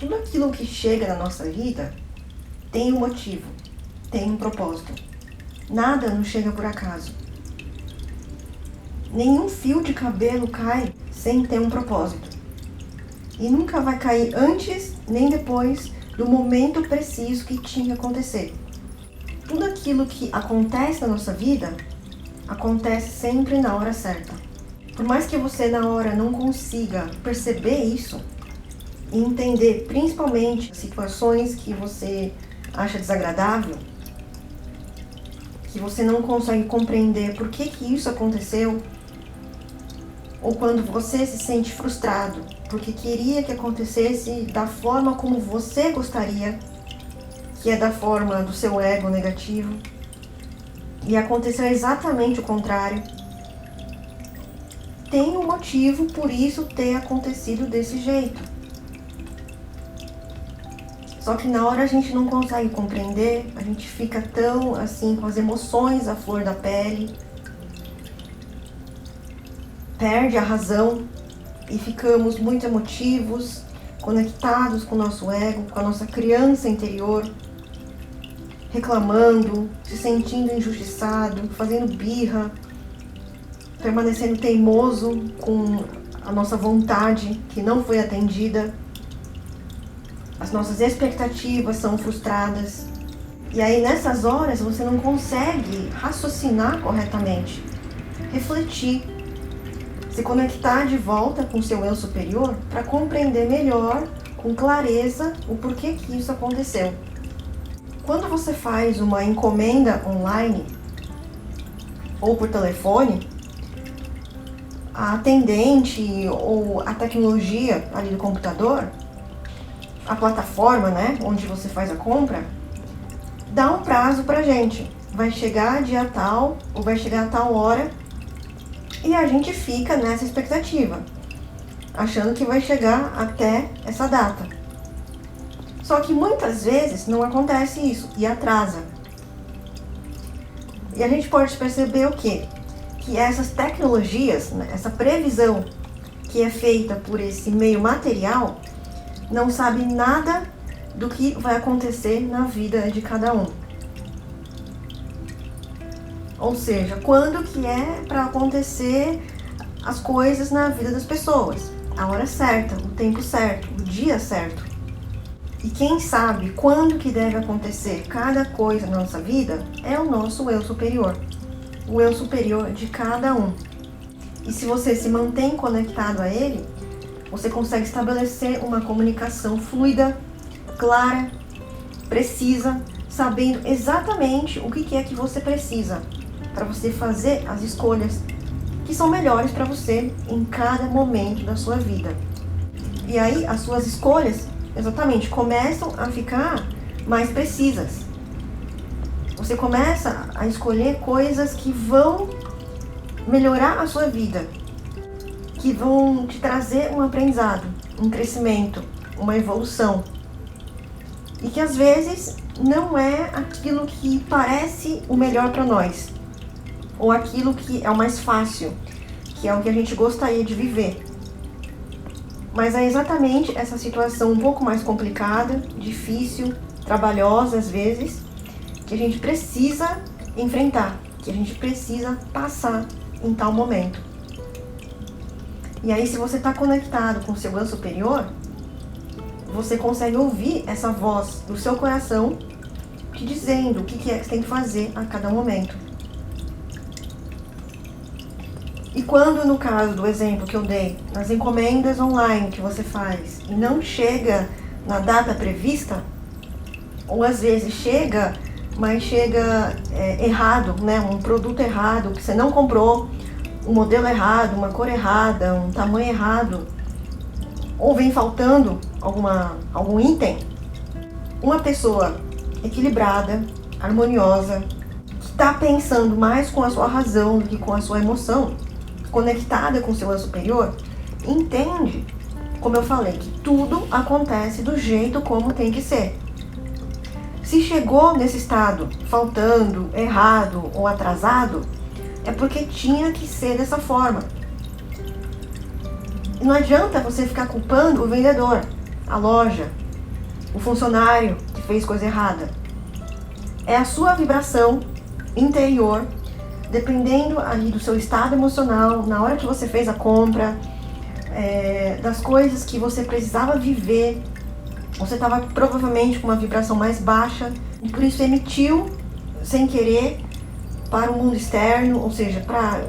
Tudo aquilo que chega na nossa vida tem um motivo, tem um propósito. Nada nos chega por acaso. Nenhum fio de cabelo cai sem ter um propósito. E nunca vai cair antes nem depois do momento preciso que tinha que acontecer. Tudo aquilo que acontece na nossa vida, acontece sempre na hora certa. Por mais que você na hora não consiga perceber isso e entender principalmente situações que você acha desagradável, que você não consegue compreender por que isso aconteceu, ou quando você se sente frustrado porque queria que acontecesse da forma como você gostaria, que é da forma do seu ego negativo, e aconteceu exatamente o contrário, tem um motivo por isso ter acontecido desse jeito. Só que na hora a gente não consegue compreender, a gente fica tão assim com as emoções à flor da pele, perde a razão e ficamos muito emotivos, conectados com o nosso ego, com a nossa criança interior, reclamando, se sentindo injustiçado, fazendo birra, permanecendo teimoso com a nossa vontade que não foi atendida. As nossas expectativas são frustradas. E aí nessas horas você não consegue raciocinar corretamente, refletir, se conectar de volta com o seu eu superior para compreender melhor, com clareza, o porquê que isso aconteceu. Quando você faz uma encomenda online ou por telefone, a atendente ou a tecnologia ali do computador, a plataforma, onde você faz a compra, dá um prazo pra gente. Vai chegar dia tal, ou vai chegar a tal hora, e a gente fica nessa expectativa, achando que vai chegar até essa data. Só que muitas vezes não acontece isso, e atrasa. E a gente pode perceber o quê? Que essas tecnologias, essa previsão que é feita por esse meio material, não sabe nada do que vai acontecer na vida de cada um. Ou seja, quando que é para acontecer as coisas na vida das pessoas. A hora certa, o tempo certo, o dia certo. E quem sabe quando que deve acontecer cada coisa na nossa vida é o nosso eu superior. O eu superior de cada um. E se você se mantém conectado a ele, você consegue estabelecer uma comunicação fluida, clara, precisa, sabendo exatamente o que é que você precisa para você fazer as escolhas que são melhores para você em cada momento da sua vida. E aí as suas escolhas, exatamente, começam a ficar mais precisas. Você começa a escolher coisas que vão melhorar a sua vida, que vão te trazer um aprendizado, um crescimento, uma evolução. E que às vezes não é aquilo que parece o melhor para nós, ou aquilo que é o mais fácil, que é o que a gente gostaria de viver. Mas é exatamente essa situação um pouco mais complicada, difícil, trabalhosa às vezes, que a gente precisa enfrentar, que a gente precisa passar em tal momento. E aí, se você está conectado com o seu eu superior, você consegue ouvir essa voz do seu coração te dizendo o que é que você tem que fazer a cada momento. E quando, no caso do exemplo que eu dei, nas encomendas online que você faz e não chega na data prevista, ou às vezes chega, mas chega errado, um produto errado que você não comprou, um modelo errado, uma cor errada, um tamanho errado, ou vem faltando algum item, uma pessoa equilibrada, harmoniosa, que está pensando mais com a sua razão do que com a sua emoção, conectada com o seu eu superior, entende, como eu falei, que tudo acontece do jeito como tem que ser. Se chegou nesse estado faltando, errado ou atrasado, é porque tinha que ser dessa forma. E não adianta você ficar culpando o vendedor, a loja, o funcionário que fez coisa errada. É a sua vibração interior, dependendo ali do seu estado emocional, na hora que você fez a compra, das coisas que você precisava viver. Você estava provavelmente com uma vibração mais baixa e por isso emitiu, sem querer, para o mundo externo, ou seja, para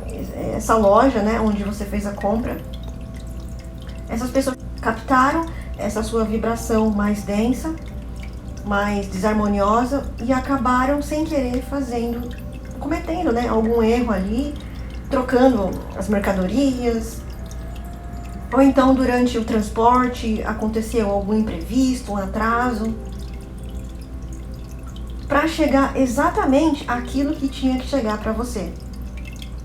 essa loja, né, onde você fez a compra. Essas pessoas captaram essa sua vibração mais densa, mais desarmoniosa e acabaram sem querer cometendo, né, algum erro ali, trocando as mercadorias. Ou então durante o transporte aconteceu algum imprevisto, um atraso, para chegar exatamente aquilo que tinha que chegar para você.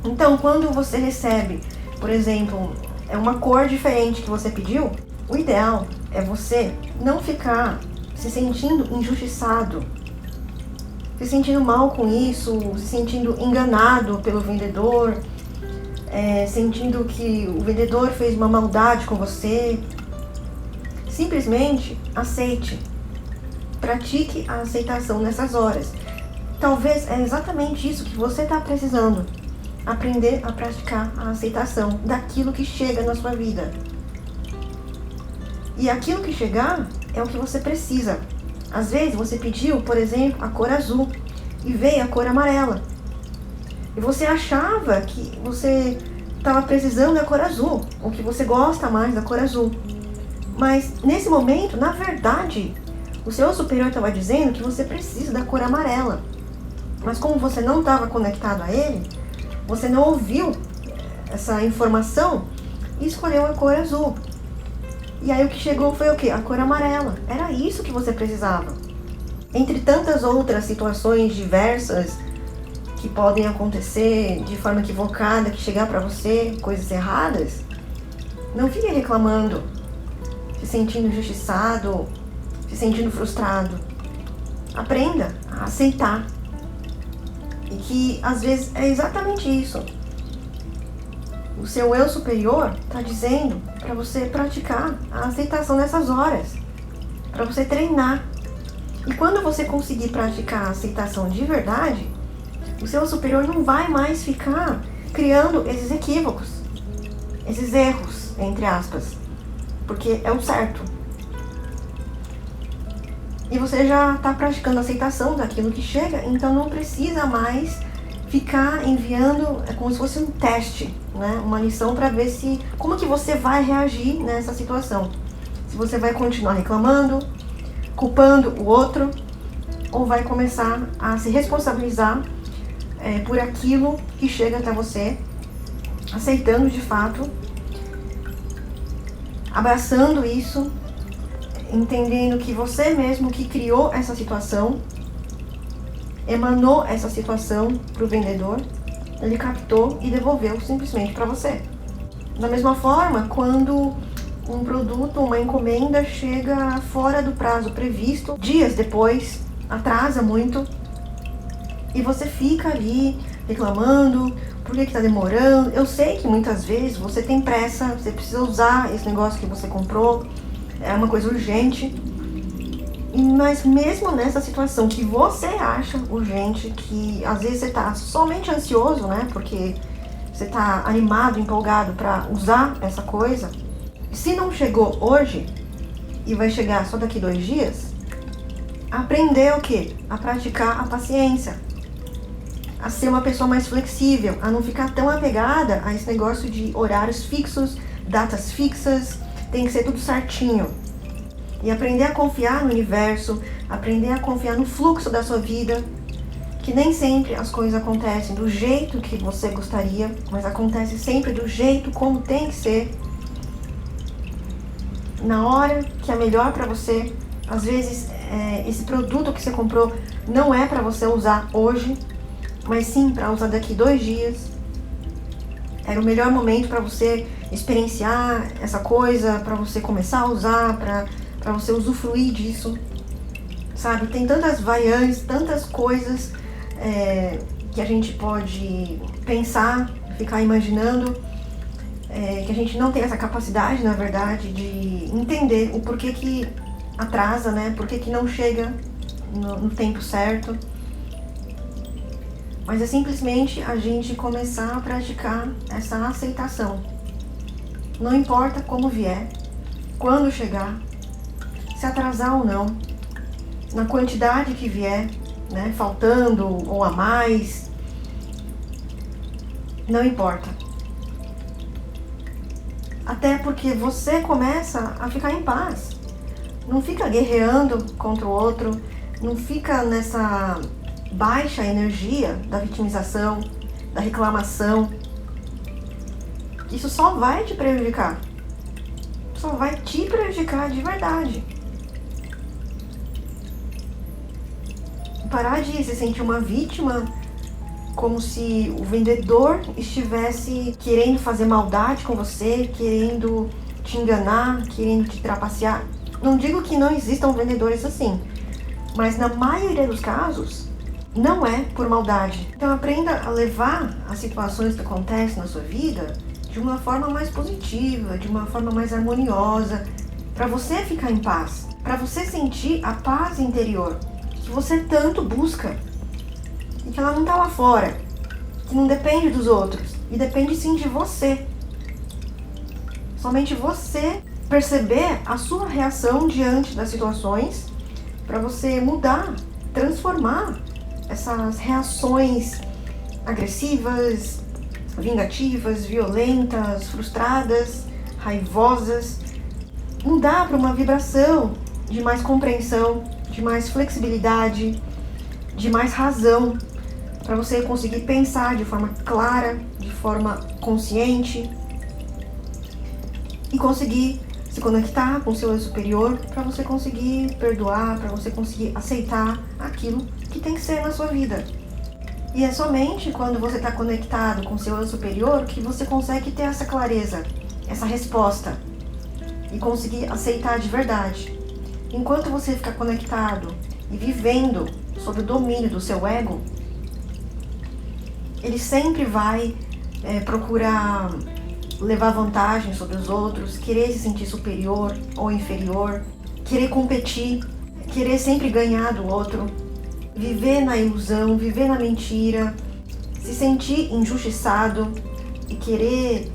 Então, quando você recebe, por exemplo, uma cor diferente que você pediu, o ideal é você não ficar se sentindo injustiçado, se sentindo mal com isso, se sentindo enganado pelo vendedor, sentindo que o vendedor fez uma maldade com você. Simplesmente aceite. Pratique a aceitação nessas horas. Talvez é exatamente isso que você está precisando. Aprender a praticar a aceitação daquilo que chega na sua vida. E aquilo que chegar é o que você precisa. Às vezes você pediu, por exemplo, a cor azul e veio a cor amarela. E você achava que você estava precisando da cor azul, ou que você gosta mais da cor azul. Mas nesse momento, na verdade, o seu superior estava dizendo que você precisa da cor amarela. Mas como você não estava conectado a ele, você não ouviu essa informação e escolheu a cor azul. E aí o que chegou foi o quê? A cor amarela. Era isso que você precisava. Entre tantas outras situações diversas que podem acontecer de forma equivocada, que chegar para você coisas erradas, não fique reclamando, se sentindo injustiçado, se sentindo frustrado. Aprenda a aceitar. E que às vezes é exatamente isso. O seu eu superior está dizendo para você praticar a aceitação nessas horas, para você treinar. E quando você conseguir praticar a aceitação de verdade, o seu superior não vai mais ficar criando esses equívocos, esses erros, entre aspas, porque é o certo. E você já está praticando a aceitação daquilo que chega, então não precisa mais ficar enviando, é como se fosse um teste, né? Uma lição para ver como que você vai reagir nessa situação. Se você vai continuar reclamando, culpando o outro, ou vai começar a se responsabilizar por aquilo que chega até você, aceitando de fato, abraçando isso, entendendo que você mesmo que criou essa situação, emanou essa situação para o vendedor, ele captou e devolveu simplesmente para você. Da mesma forma, quando um produto, uma encomenda chega fora do prazo previsto, dias depois, atrasa muito, e você fica ali reclamando, por que está demorando? Eu sei que muitas vezes você tem pressa, você precisa usar esse negócio que você comprou, é uma coisa urgente. Mas mesmo nessa situação que você acha urgente, que às vezes você está somente ansioso, né? Porque você está animado, empolgado para usar essa coisa. Se não chegou hoje e vai chegar só daqui 2 dias, aprender o quê? A praticar a paciência. A ser uma pessoa mais flexível, a não ficar tão apegada a esse negócio de horários fixos, datas fixas, tem que ser tudo certinho. E aprender a confiar no universo, aprender a confiar no fluxo da sua vida, que nem sempre as coisas acontecem do jeito que você gostaria, mas acontece sempre do jeito como tem que ser, na hora que é melhor para você. Às vezes esse produto que você comprou não é para você usar hoje, mas sim para usar daqui 2 dias. Era o melhor momento para você experienciar essa coisa, para você começar a usar, para você usufruir disso, sabe? Tem tantas variantes, tantas coisas que a gente pode pensar, ficar imaginando, que a gente não tem essa capacidade, na verdade, de entender o porquê que atrasa, né? Por que que não chega no tempo certo? Mas é simplesmente a gente começar a praticar essa aceitação. Não importa como vier, quando chegar, se atrasar ou não, na quantidade que vier, né? Faltando ou a mais, não importa. Até porque você começa a ficar em paz. Não fica guerreando contra o outro, não fica nessa baixa energia da vitimização, da reclamação. Isso só vai te prejudicar. Só vai te prejudicar de verdade. Parar de se sentir uma vítima, como se o vendedor estivesse querendo fazer maldade com você, querendo te enganar, querendo te trapacear. Não digo que não existam vendedores assim, mas na maioria dos casos, não é por maldade. Então aprenda a levar as situações que acontecem na sua vida de uma forma mais positiva, de uma forma mais harmoniosa, para você ficar em paz, para você sentir a paz interior que você tanto busca e que ela não está lá fora, que não depende dos outros e depende sim de você. Somente você perceber a sua reação diante das situações para você mudar, transformar essas reações agressivas, vingativas, violentas, frustradas, raivosas, mudar para uma vibração de mais compreensão, de mais flexibilidade, de mais razão, para você conseguir pensar de forma clara, de forma consciente e conseguir se conectar com o seu eu superior para você conseguir perdoar, para você conseguir aceitar aquilo que tem que ser na sua vida. E é somente quando você está conectado com o seu eu superior que você consegue ter essa clareza, essa resposta e conseguir aceitar de verdade. Enquanto você ficar conectado e vivendo sob o domínio do seu ego, ele sempre vai procurar levar vantagem sobre os outros, querer se sentir superior ou inferior, querer competir, querer sempre ganhar do outro, viver na ilusão, viver na mentira, se sentir injustiçado e querer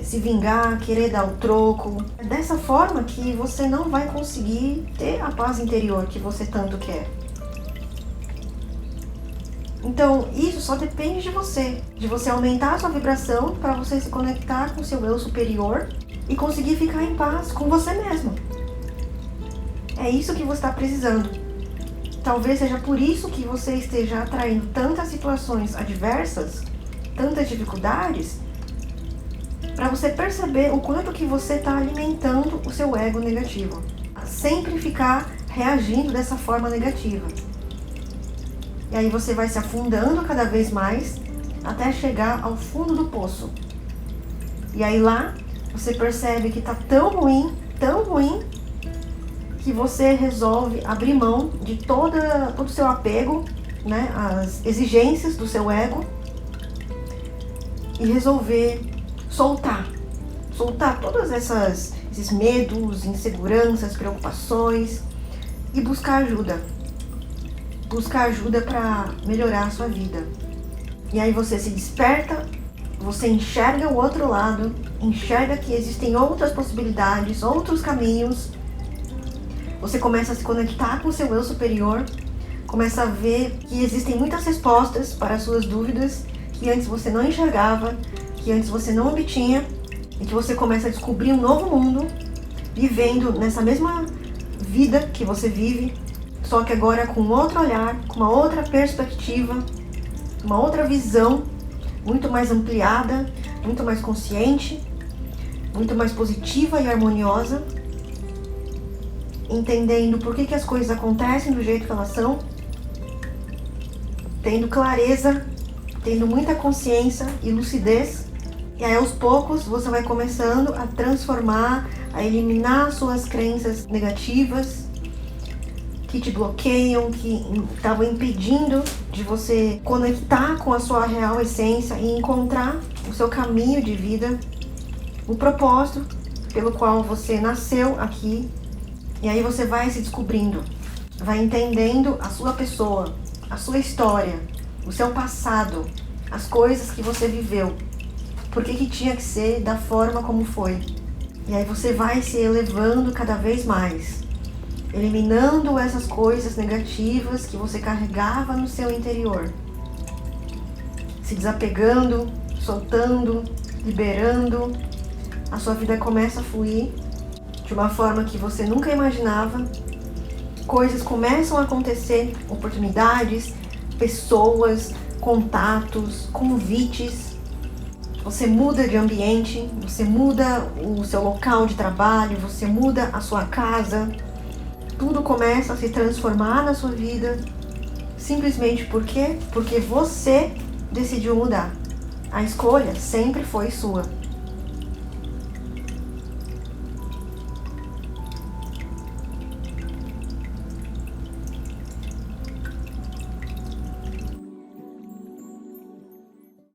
se vingar, querer dar o troco. É dessa forma que você não vai conseguir ter a paz interior que você tanto quer. Então, isso só depende de você aumentar a sua vibração para você se conectar com o seu eu superior e conseguir ficar em paz com você mesmo. É isso que você está precisando. Talvez seja por isso que você esteja atraindo tantas situações adversas, tantas dificuldades, para você perceber o quanto que você está alimentando o seu ego negativo. Sempre ficar reagindo dessa forma negativa. E aí você vai se afundando cada vez mais até chegar ao fundo do poço. E aí lá você percebe que está tão ruim, que você resolve abrir mão de todo o seu apego, né, as exigências do seu ego e resolver soltar todas esses medos, inseguranças, preocupações e buscar ajuda. Buscar ajuda para melhorar a sua vida. E aí você se desperta, você enxerga o outro lado, enxerga que existem outras possibilidades, outros caminhos. Você começa a se conectar com o seu eu superior, começa a ver que existem muitas respostas para as suas dúvidas que antes você não enxergava, que antes você não obtinha, e que você começa a descobrir um novo mundo, vivendo nessa mesma vida que você vive, só que agora com outro olhar, com uma outra perspectiva, uma outra visão, muito mais ampliada, muito mais consciente, muito mais positiva e harmoniosa, entendendo por que as coisas acontecem do jeito que elas são, tendo clareza, tendo muita consciência e lucidez. E aí aos poucos você vai começando a transformar, a eliminar suas crenças negativas que te bloqueiam, que estavam impedindo de você conectar com a sua real essência e encontrar o seu caminho de vida, o propósito pelo qual você nasceu aqui E aí você vai se descobrindo, vai entendendo a sua pessoa, a sua história, o seu passado, as coisas que você viveu. Por que tinha que ser da forma como foi? E aí você vai se elevando cada vez mais, eliminando essas coisas negativas que você carregava no seu interior. Se desapegando, soltando, liberando, a sua vida começa a fluir de uma forma que você nunca imaginava. Coisas começam a acontecer, oportunidades, pessoas, contatos, convites. Você muda de ambiente, você muda o seu local de trabalho, você muda a sua casa. Tudo começa a se transformar na sua vida. Simplesmente porque você decidiu mudar. A escolha sempre foi sua.